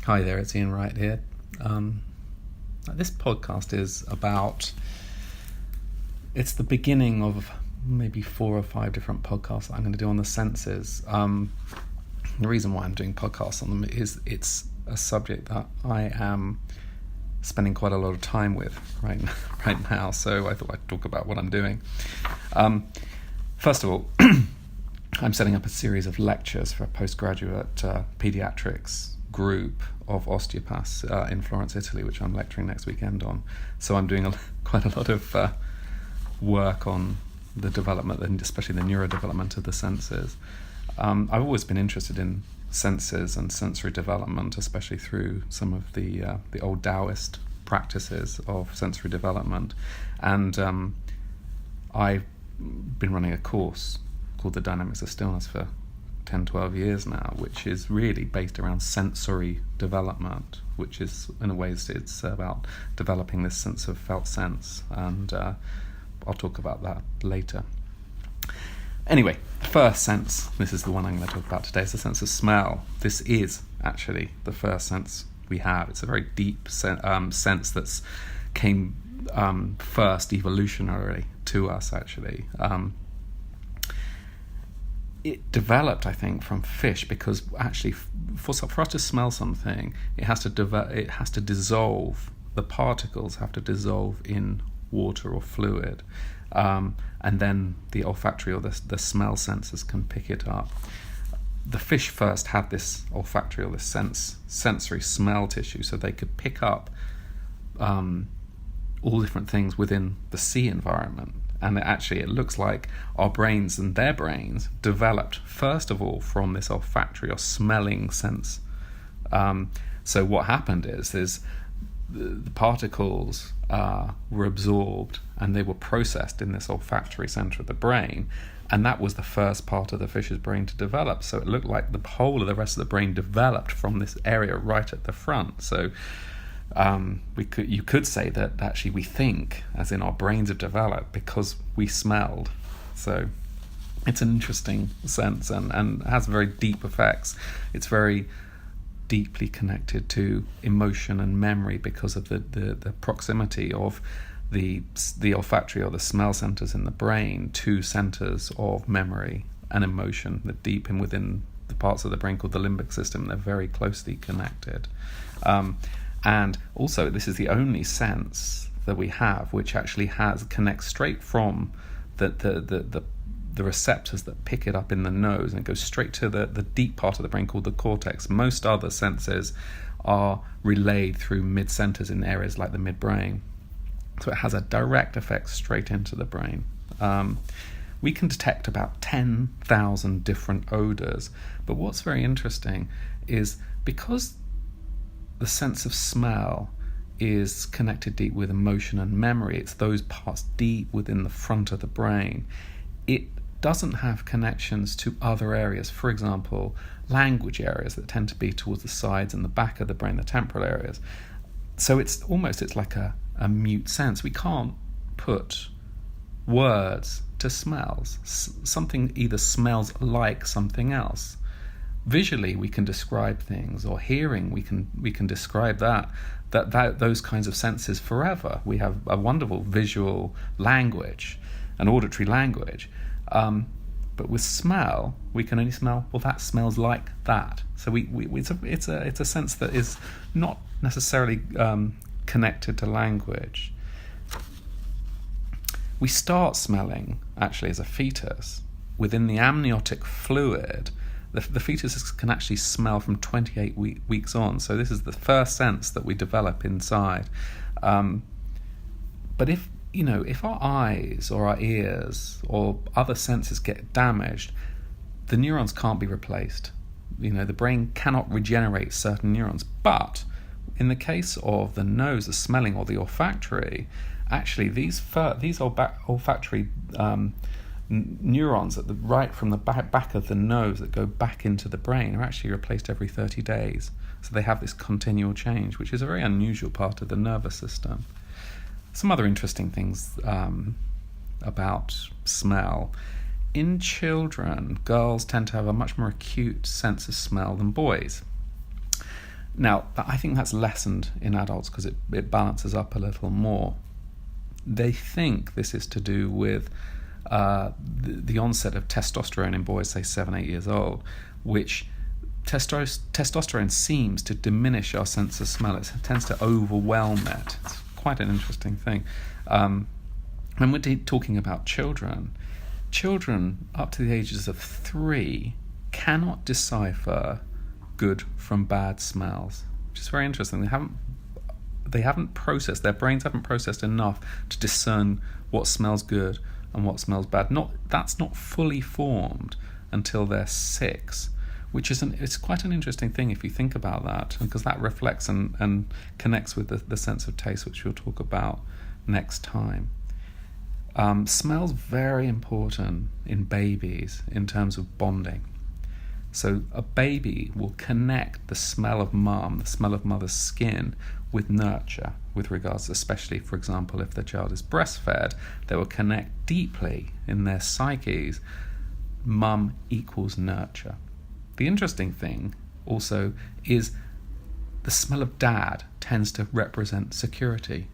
Hi there, it's Ian Wright here. This podcast is it's the beginning of maybe 4 or 5 different podcasts that I'm going to do on the senses. The reason why I'm doing podcasts on them is it's a subject that I am spending quite a lot of time with right now, so I thought I'd talk about what I'm doing. First of all, I'm setting up a series of lectures for a postgraduate paediatrics group of osteopaths in Florence, Italy, which I'm lecturing next weekend on. So I'm doing quite a lot of work on the development, and especially the neurodevelopment of the senses. I've always been interested in senses and sensory development, especially through some of the old Taoist practices of sensory development. And I've been running a course called The Dynamics of Stillness for 10-12 years now, which is really based around sensory development, which is, in a way, it's about developing this sense of felt sense, and I'll talk about that later. Anyway, the first sense, this is the one I'm going to talk about today, is the sense of smell. This is actually the first sense we have. It's a very deep sense that's came first evolutionarily to us, actually. It developed, I think, from fish, because actually for us to smell something, it has to dissolve. The particles have to dissolve in water or fluid, and then the olfactory or the smell sensors can pick it up. The fish first had this olfactory or this sensory smell tissue, so they could pick up all different things within the sea environment. And it looks like our brains and their brains developed, first of all, from this olfactory or smelling sense. So what happened is the particles were absorbed and they were processed in this olfactory center of the brain, and that was the first part of the fish's brain to develop. So it looked like the whole of the rest of the brain developed from this area right at the front. So you could say that actually we think, as in our brains have developed because we smelled. So it's an interesting sense and has very deep effects. It's very deeply connected to emotion and memory because of the proximity of the olfactory or the smell centers in the brain to centers of memory and emotion that deep in within the parts of the brain called the limbic system. They're very closely connected. And also, this is the only sense that we have which actually connects straight from the receptors that pick it up in the nose, and it goes straight to the deep part of the brain called the cortex. Most other senses are relayed through mid-centers in areas like the midbrain. So it has a direct effect straight into the brain. We can detect about 10,000 different odors, but what's very interesting is because the sense of smell is connected deep with emotion and memory, it's those parts deep within the front of the brain. It doesn't have connections to other areas, for example, language areas that tend to be towards the sides and the back of the brain, the temporal areas. So it's like a mute sense. We can't put words to smells. Something either smells like something else. Visually, we can describe things, or hearing, we can describe that those kinds of senses forever. We have a wonderful visual language, an auditory language, but with smell, we can only smell. Well, that smells like that. So it's a sense that is not necessarily connected to language. We start smelling actually as a fetus within the amniotic fluid. The fetus can actually smell from 28 weeks on, so this is the first sense that we develop inside. But if our eyes or our ears or other senses get damaged, the neurons can't be replaced. The brain cannot regenerate certain neurons. But in the case of the nose, the smelling or the olfactory, actually these olfactory neurons right from the back of the nose that go back into the brain are actually replaced every 30 days. So they have this continual change, which is a very unusual part of the nervous system. Some other interesting things about smell. In children, girls tend to have a much more acute sense of smell than boys. Now, I think that's lessened in adults because it balances up a little more. They think this is to do with the onset of testosterone in boys, say 7-8 years old, which testosterone seems to diminish our sense of smell. It tends to overwhelm it. It's quite an interesting thing. When we're talking about children up to the ages of 3 cannot decipher good from bad smells, which is very interesting. They haven't processed, their brains haven't processed enough to discern what smells good and what smells bad. That's not fully formed until they're 6, which it's quite an interesting thing if you think about that, because that reflects and connects with the sense of taste, which we'll talk about next time. Smell's very important in babies in terms of bonding. So a baby will connect the smell of mum, the smell of mother's skin, with nurture, with regards, especially, for example, if the child is breastfed, they will connect deeply in their psyches. Mum equals nurture. The interesting thing also is the smell of dad tends to represent security,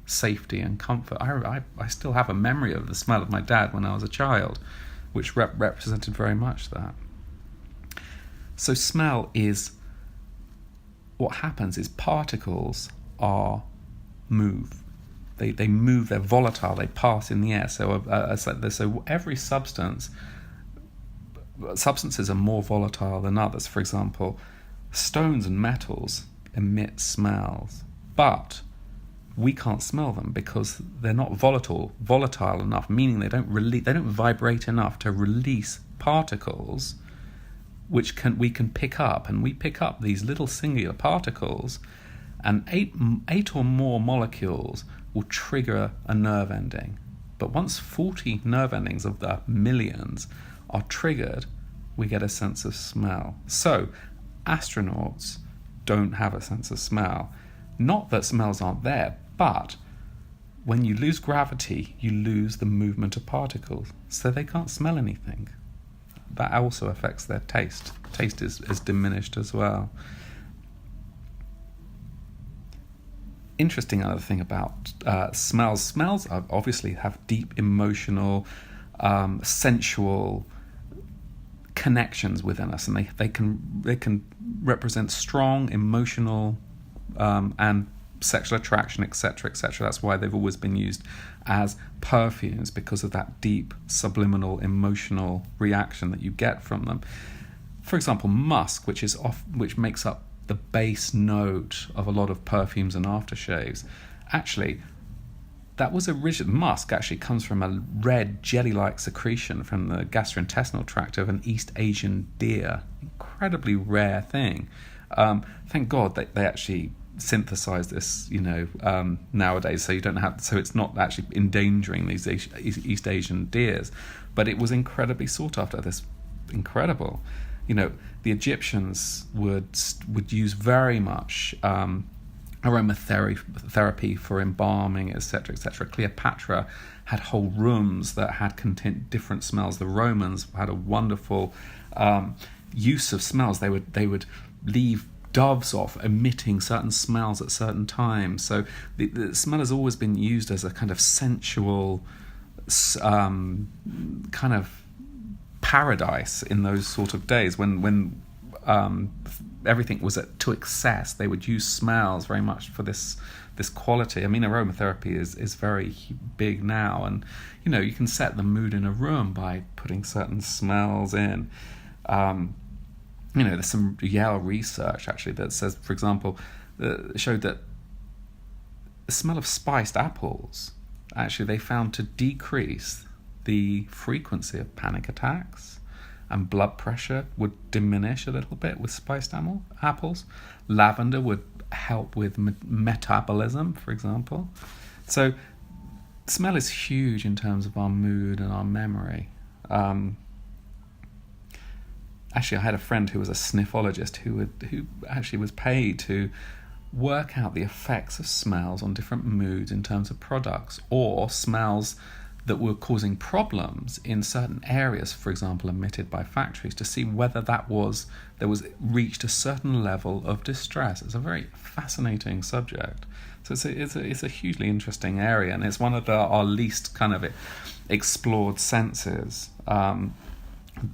safety and comfort. I still have a memory of the smell of my dad when I was a child, which represented very much that. So smell is, what happens is particles move. They move, they're volatile, they pass in the air. So every substances are more volatile than others. For example, stones and metals emit smells, but we can't smell them because they're not volatile enough, meaning they don't vibrate enough to release particles which we can pick up. And we pick up these little singular particles, and eight or more molecules will trigger a nerve ending. But once 40 nerve endings of the millions are triggered, we get a sense of smell. So astronauts don't have a sense of smell. Not that smells aren't there, but when you lose gravity, you lose the movement of particles, so they can't smell anything. That also affects their taste. Taste is diminished as well. Interesting other thing about smells. Smells obviously have deep emotional, sensual connections within us, and they can represent strong emotional and sexual attraction, etc., etc. That's why they've always been used as perfumes, because of that deep subliminal emotional reaction that you get from them. For example, musk, which makes up the base note of a lot of perfumes and aftershaves. Actually, that was musk actually comes from a red jelly-like secretion from the gastrointestinal tract of an East Asian deer. Incredibly rare thing. Thank God that they actually synthesize this, nowadays, so you don't have, so it's not actually endangering these East Asian deers. But it was incredibly sought after. This incredible, the Egyptians would use very much aromatherapy for embalming, etc., etc. Cleopatra had whole rooms that had contained different smells. The Romans had a wonderful use of smells. They would leave doves off emitting certain smells at certain times. So the smell has always been used as a kind of sensual kind of paradise in those sort of days when everything was to excess. They would use smells very much for this quality. I mean, aromatherapy is very big now, and you can set the mood in a room by putting certain smells in. There's some Yale research actually that says, for example, showed that the smell of spiced apples, actually they found to decrease the frequency of panic attacks, and blood pressure would diminish a little bit with spiced apples. Lavender would help with metabolism, for example. So smell is huge in terms of our mood and our memory. Actually, I had a friend who was a sniffologist who actually was paid to work out the effects of smells on different moods in terms of products, or smells that were causing problems in certain areas, for example, emitted by factories, to see whether there was reached a certain level of distress. It's a very fascinating subject. So it's a hugely interesting area, and it's one of our least kind of explored senses.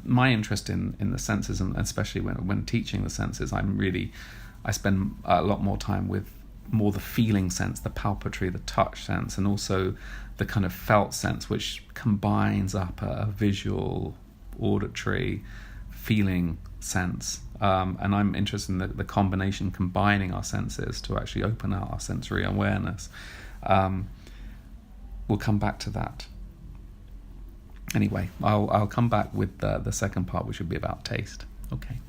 My interest in the senses, and especially when teaching the senses, I spend a lot more time with more the feeling sense, the palpatory, the touch sense, and also the kind of felt sense, which combines up a visual, auditory, feeling sense. And I'm interested in the combination, combining our senses to actually open out our sensory awareness. We'll come back to that. Anyway, I'll come back with the second part, which will be about taste. Okay.